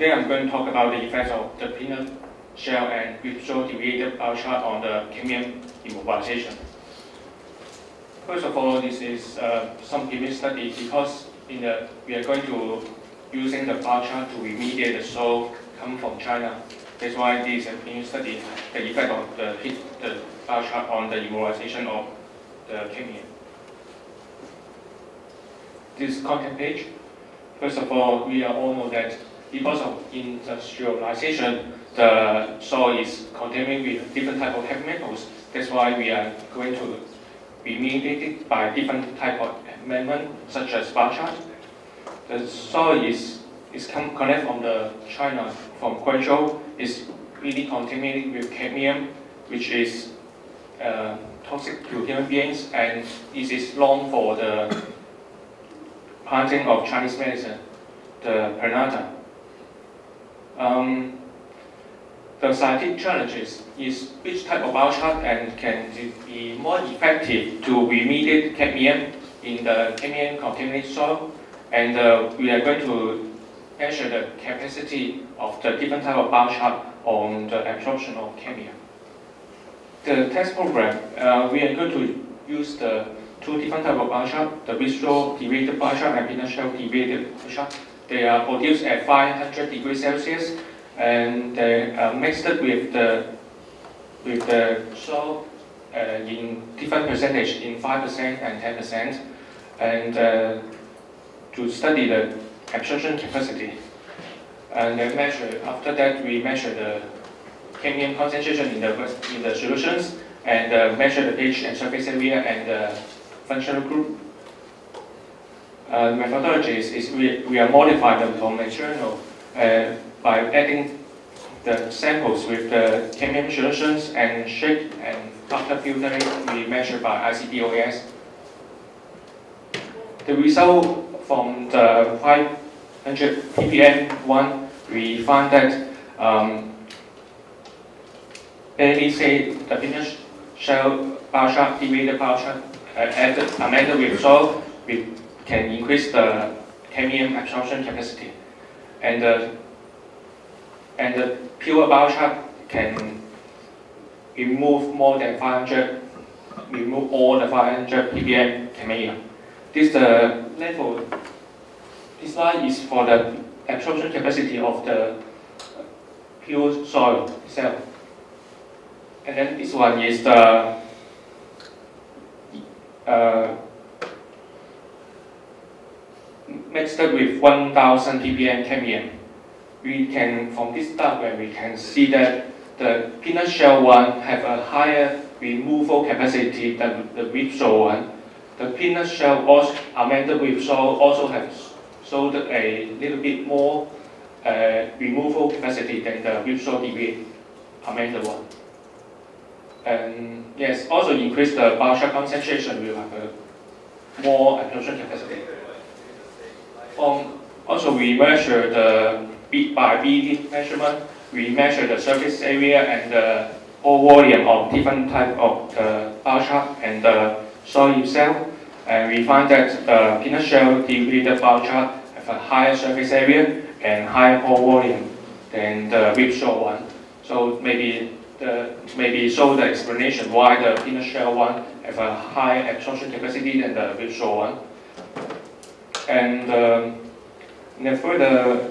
Today I'm going to talk about the effects of the peanut shell and whipsaw deviated bar chart on the cadmium immobilization. First of all, this is some previous study because we are going to using the bar chart to remediate the soil come from China. That's why this is a new study, the effect of the bar chart on the immobilization of the cadmium. This content page. First of all, we all know that because of industrialization, the soil is contaminated with different types of heavy metals. That's why we are going to remediate it by different type of amendment, such as bar chart. The soil is connected from the China, from Guangzhou, is really contaminated with cadmium, which is toxic to human beings, and this is known for the planting of Chinese medicine, the pranata. The scientific challenges is which type of bar chart and can be more effective to remediate cadmium in the cadmium contaminated soil, and we are going to measure the capacity of the different type of bar chart on the absorption of cadmium. The test program, we are going to use the two different types of bar chart, the whipsaw deviated bar chart and peanut shell deviated bar chart. They are produced at 500 degrees Celsius, and they are mixed with the soil in different percentage, in 5% and 10%, and to study the absorption capacity. And then after that, we measure the cadmium concentration in the solutions, and measure the pH and surface area and the functional group. Methodology is we are modifying the raw material by adding the samples with the cadmium solutions and shake, and after filtering we measure by ICDOS. The result from the 500 ppm one, we found that say the peanut shell bar chart, deviated bar chart, amended with soil, we can increase the cadmium absorption capacity, and the pure bar chart can remove more than 500, remove all the 500 ppm cadmium. This level. This line is for the absorption capacity of the pure soil itself, and then this one is the mixed with 1000 ppm cadmium. We can, from this diagram, we can see that the peanut shell one have a higher removal capacity than the whipsaw one. The peanut shell also amended with soil also has showed a little bit more removal capacity than the whipsaw deviated amended one. And yes, also increase the bar chart concentration will have a more absorption capacity. Also, we measure by BD measurement, we measure the surface area and the whole volume of different type of the bar chart and the soil itself, and we find that the peanut shell deviated bar chart have a higher surface area and higher whole volume than the whipsaw one. So maybe show the explanation why the peanut shell one have a higher absorption capacity than the whipsaw one. And further,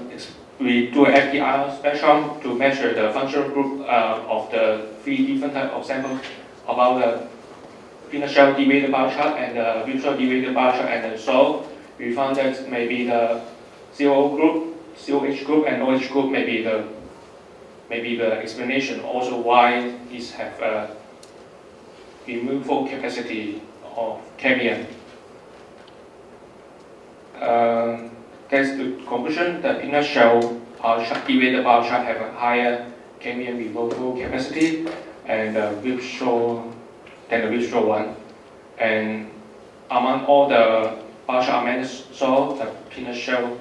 we do an FDR spectrum to measure the functional group of the three different types of samples about the peanut shell deviated bar chart and the whipsaw deviated bar chart and the soil. We found that maybe the COH group and OH group may be the explanation also why these have a removal capacity of cadmium. That's the conclusion. The peanut shell deviated bar chart have a higher cadmium removal capacity and the whipsaw than the whipsaw one. And among all the bar chart amended soil, the peanut shell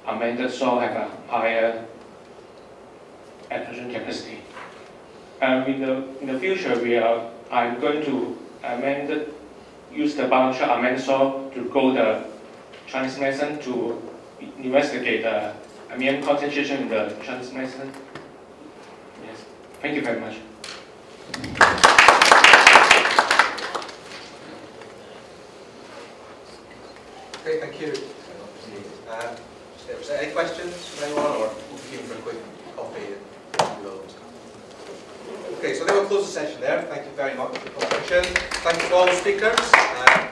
amended soil have a higher absorption capacity. And in the future, I'm going to use the bar chart amended soil to grow the Chinese medicine to investigate the main concentration in the Chinese medicine. Yes, thank you very much. Okay, thank you. Any questions from anyone, or we'll begin for a quick coffee and loads? Okay, so then we'll close the session there. Thank you very much for the contribution. Thank you to all the speakers.